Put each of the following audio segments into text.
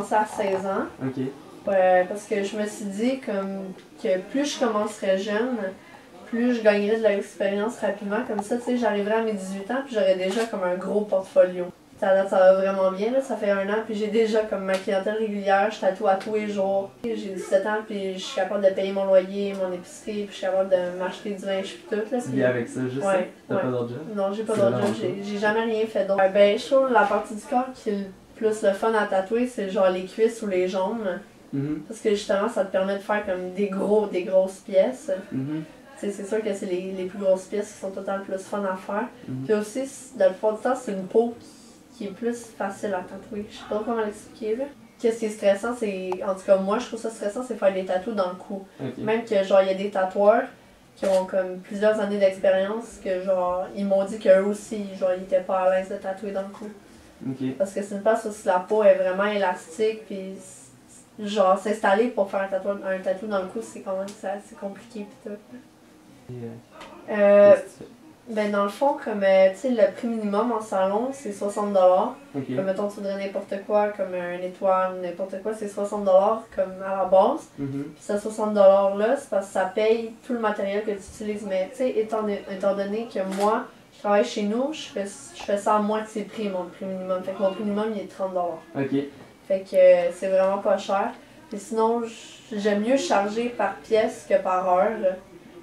commencé à 16 ans. Ok. Parce que je me suis dit comme que plus je commencerais jeune, plus je gagnerais de l'expérience rapidement. Comme ça, tu sais, j'arriverais à mes 18 ans puis j'aurais déjà comme un gros portfolio. Ça va vraiment bien, là. Ça fait 1 an puis j'ai déjà comme ma clientèle régulière, je tatoue à tous les jours. J'ai 17 ans puis je suis capable de payer mon loyer, mon épicerie, puis je suis capable de m'acheter du linge puis tout. Là, Tu vis avec ça, juste ça? T'as pas d'autre job? Non, j'ai pas d'autre job, j'ai jamais rien fait d'autre. Ben, je trouve la partie du corps qui est le plus le fun à tatouer, c'est genre les cuisses ou les jambes. Parce que justement, ça te permet de faire comme des grosses pièces. C'est sûr que c'est les plus grosses pièces qui sont tout le temps le plus fun à faire. Puis aussi, dans le fond du temps, c'est une peau qui est plus facile à tatouer. Je sais pas comment l'expliquer là. Qu'est-ce qui est stressant, c'est. En tout cas, moi, je trouve ça stressant, c'est faire des tatous dans le cou. Même que, genre, il y a des tatoueurs qui ont comme plusieurs années d'expérience que, genre, ils m'ont dit qu'eux aussi, genre, ils étaient pas à l'aise de tatouer dans le cou. Parce que c'est une place où la peau est vraiment élastique, puis genre, s'installer pour faire un tatou dans le cou, c'est quand même c'est compliqué pis tout. Ben dans le fond, comme tu sais, le prix minimum en salon, c'est 60$. Comme mettons, tu voudrais n'importe quoi, comme un étoile, n'importe quoi, c'est 60$ comme à la base. Puis ce 60$-là, c'est parce que ça paye tout le matériel que tu utilises. Mais tu sais, étant donné que moi, je travaille chez nous, je fais ça à moitié prix, mon prix minimum. Fait que mon prix minimum, il est 30$. Fait que c'est vraiment pas cher. Et sinon, j'aime mieux charger par pièce que par heure.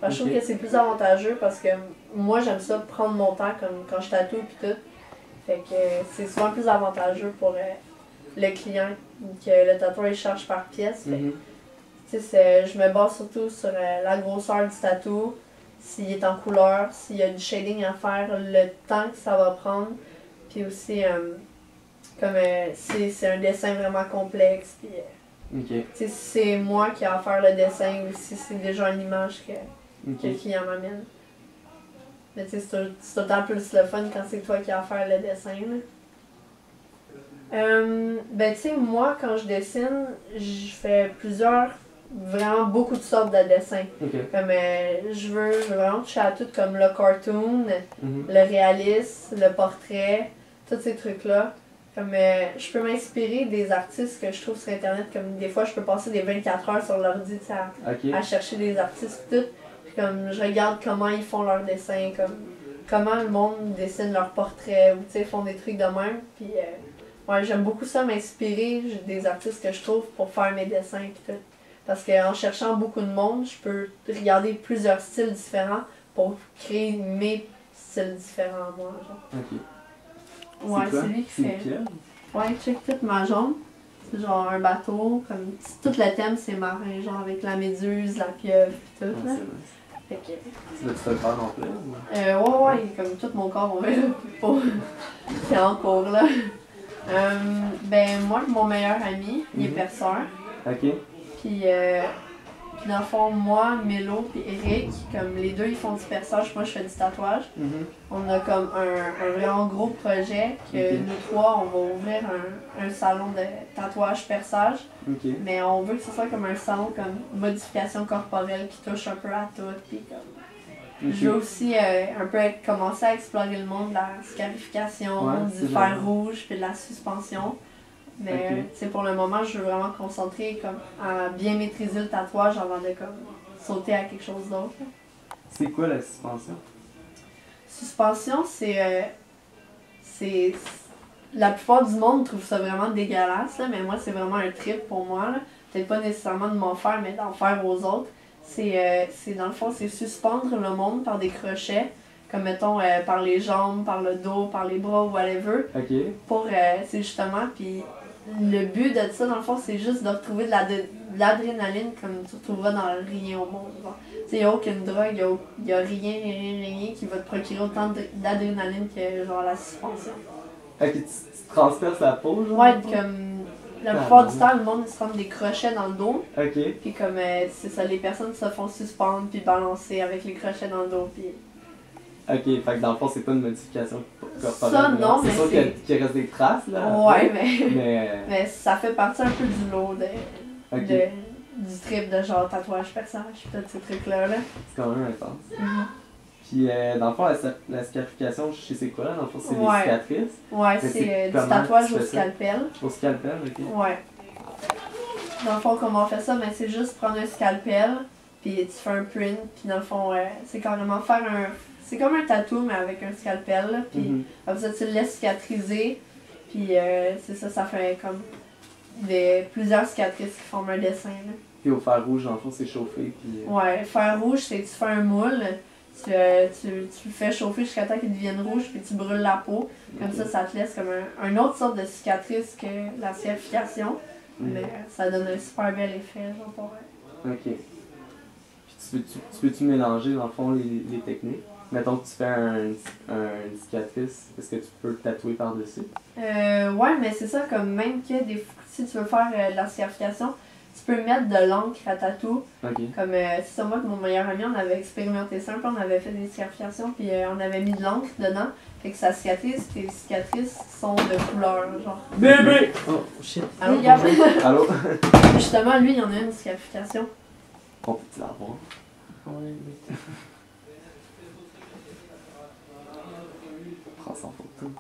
Je trouve que c'est plus avantageux parce que moi, j'aime ça prendre mon temps comme quand je tatoue et tout. Fait que c'est souvent plus avantageux pour le client que le tatoueur il charge par pièce. Je me base surtout sur la grosseur du tatou, s'il est en couleur, s'il y a du shading à faire, le temps que ça va prendre. Puis aussi, comme c'est un dessin vraiment complexe. Puis, si c'est moi qui ai à faire le dessin ou si c'est déjà une image que le client m'amène. Mais tu sais, c'est tout le temps plus le fun quand c'est toi qui as à faire le dessin. Ben tu sais, moi quand je dessine, je fais vraiment beaucoup de sortes de dessins. Comme je veux vraiment toucher à tout comme le cartoon, le réalisme, le portrait, tous ces trucs-là. Comme je peux m'inspirer des artistes que je trouve sur internet, comme des fois je peux passer des 24 heures sur l'ordi à chercher des artistes tout. Puis comme je regarde comment ils font leurs dessins, comment le monde dessine leurs portraits, ou tu sais, font des trucs de même. Puis ouais, j'aime beaucoup ça, m'inspirer des artistes que je trouve pour faire mes dessins et tout. Parce qu'en cherchant beaucoup de monde, je peux regarder plusieurs styles différents pour créer mes styles différents moi. Genre. Ouais, c'est lui qui fait. Ouais, check toute ma jambe. C'est genre un bateau, comme tout le thème c'est marin, genre avec la méduse, la pieuvre et tout. Là. Fait que... Tu veux-tu te le faire complet? Ouais, comme tout mon corps, on verra. C'est en cours là. Ben moi, mon meilleur ami, il est perceur. Puis dans le fond, moi, Mélo et Eric, comme les deux ils font du perçage, moi je fais du tatouage. On a comme un vraiment gros projet que nous trois, on va ouvrir un salon de tatouage perçage. Mais on veut que ce soit comme un salon comme modification corporelle qui touche un peu à tout. Puis comme, je veux aussi un peu commencer à explorer le monde de la scarification, du fer rouge puis de la suspension. Mais pour le moment, je veux vraiment me concentrer comme, à bien maîtriser le tatouage avant de comme, sauter à quelque chose d'autre. C'est quoi la suspension? Suspension, c'est la plupart du monde trouve ça vraiment dégueulasse, là, mais moi, c'est vraiment un trip pour moi. Peut-être pas nécessairement de m'en faire, mais d'en faire aux autres. C'est dans le fond, c'est suspendre le monde par des crochets, comme mettons par les jambes, par le dos, par les bras, whatever. Pour, c'est justement, puis le but de ça, dans le fond, c'est juste de retrouver de l'adrénaline comme tu retrouveras dans rien au monde. Il n'y a aucune drogue, il n'y a rien qui va te procurer autant d'adrénaline que genre la suspension. Tu transperces la peau, genre? Ouais, comme la plupart du temps, le monde se prend des crochets dans le dos. Puis comme c'est ça, les personnes se font suspendre puis balancer avec les crochets dans le dos. Puis... fait que dans le fond, c'est pas une modification corporelle. Ça, non, mais c'est sûr qu'il reste des traces, là. Ouais, mais ça fait partie un peu du lot du trip de genre tatouage perçage, peut-être ces trucs-là. C'est quand même intense. Puis, dans le fond, la scarification, je sais c'est quoi, là? Dans le fond, c'est des cicatrices. Ouais, c'est du tatouage au scalpel. Au scalpel, Ouais. dans le fond, comment on fait ça, c'est juste prendre un scalpel, puis tu fais un print, puis dans le fond, c'est carrément faire un... C'est comme un tatou, mais avec un scalpel, là, puis comme ça, tu le laisses cicatriser, puis c'est ça, ça fait comme plusieurs cicatrices qui forment un dessin, là. Puis au fer rouge, dans le fond, c'est chauffé, puis... Ouais, le fer rouge, c'est que tu fais un moule, tu le fais chauffer jusqu'à temps qu'il devienne rouge, puis tu brûles la peau. Comme ça te laisse comme une autre sorte de cicatrice que la scarification. Mais ça donne un super bel effet, genre pour Ok. Puis tu peux-tu mélanger, dans le fond, les techniques? Mettons que tu fais une cicatrice, est-ce que tu peux le tatouer par-dessus? Ouais, mais c'est ça, comme même que si tu veux faire de la scarification, tu peux mettre de l'encre à tatou. Okay. Comme c'est ça, moi que mon meilleur ami, on avait expérimenté ça, puis on avait fait des scarifications, puis on avait mis de l'encre dedans. Fait que sa cicatrice, tes cicatrices sont de couleur, genre. Bébé! Oh shit. Allô, Gab? Allô? Justement, lui, il y en a une scarification. On peut-tu la voir? Ouais, Prends ça en photo.